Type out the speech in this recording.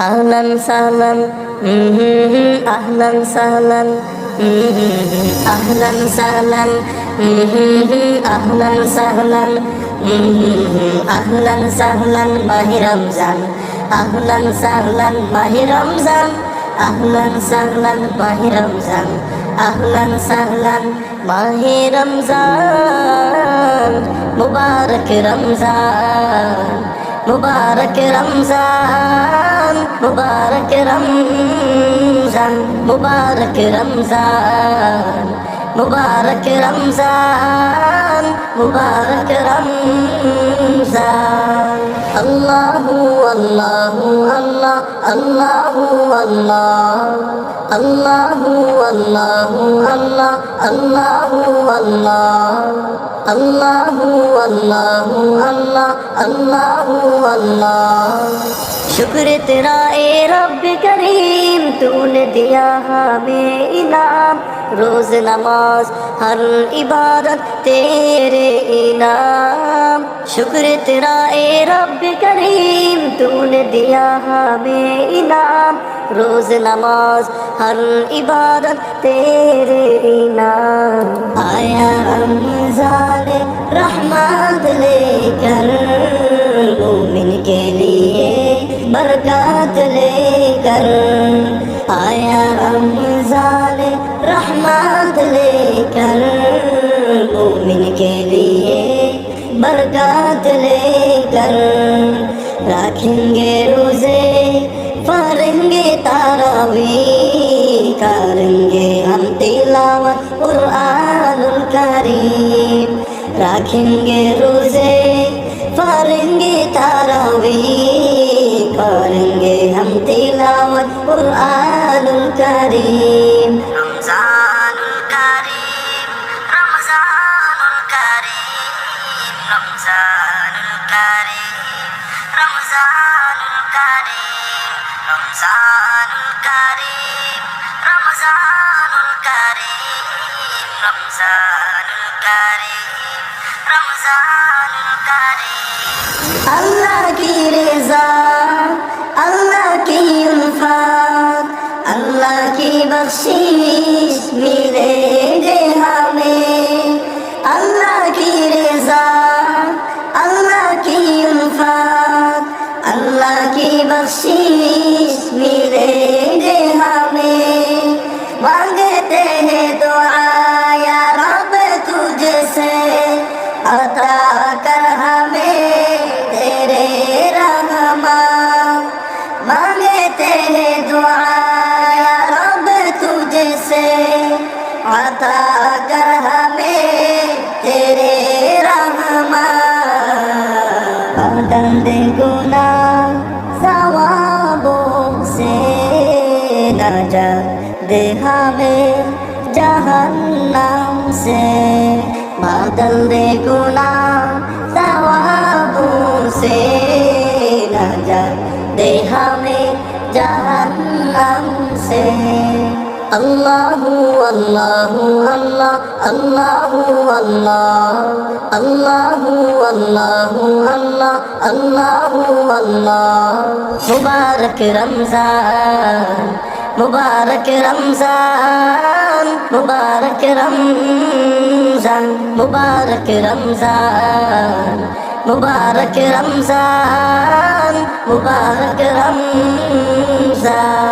আহলান সাহলান আহলান সাহলান আহলান সাহলান আহলান সাহলান আহলান সাহলান মাহে রমজান আহলান সাহলান মাহে রমজান আহলান সাহলান মাহে রমজান আহলান সাহলান মাহে রমজান মুবারক রমজান মুবারক রমজান মুবারক রমজান মুবারক রমজান মুবারক রমজান মুবারক রমজান আল্লাহু আল্লাহু আল্লাহ আল্লাহু আল্লাহ আল্লাহু আল্লাহু আল্লাহ আল্লাহু আল্লাহ अल्लाहु अल्लाहु अल्लाह अल्लाहु अल्लाह शुक्र तेरा ए रब करीम तूने दिया हमें इनाम रोज नमाज हर इबादत तेरे इनाम शुक्र तेरा ए रब करीम तूने दिया हमें इनाम रोज नमाज हर इबादत तेरे इनाम आया रमज़ान रहमत लेकर मोमिन के लिए बरकत लेकर आया रमज़ान रहमत लेकर मोमिन के लिए बरकत लेकर रखेंगे रोज़े पढ़ेंगे तारावीह करेंगे हम तिलावत कुरानुल करीम रखेंगे रोज़े पढ़ेंगे तारावीह करेंगे हम तिलावत कुरानुल करीम रमज़ानुल करीम रमज़ानुल करीम रमज़ानुल करीम रमज़ानुल करीम रमज़ानुल करीम रमज़ानुल करीम रमज़ानुल करीम रमज़ानुल करीम अल्लाह की रज़ा अल्लाह की उल्फत अल्लाह की बख्शिश मिलेंगे हमें अल्लाह की रज़ा अल्लाह की उल्फत अल्लाह की बख्शिश मिलेंगे हमें मांगते हैं दुआ या रब तुझसे अता कर हमें तेरे रहमत मांगते हैं दुआ या रब तुझसे अता कर हमें तेरे रहमत बंदे गुनाह सवाबों से नजात दे हमें जहन्नम से बादल दे गुनाह सवाबों से नजात दे हमें जहन्नम से अल्लाहु अल्लाहु अल्लाह अल्लाहु अल्लाह अल्लाहु अल्लाहु अल्लाह अल्लाहु अल्लाह मुबारक रमज़ान मुबारक रमज़ान मुबारक रमज़ान मुबारक रमज़ान मुबारक रमज़ान मुबारक रमज़ान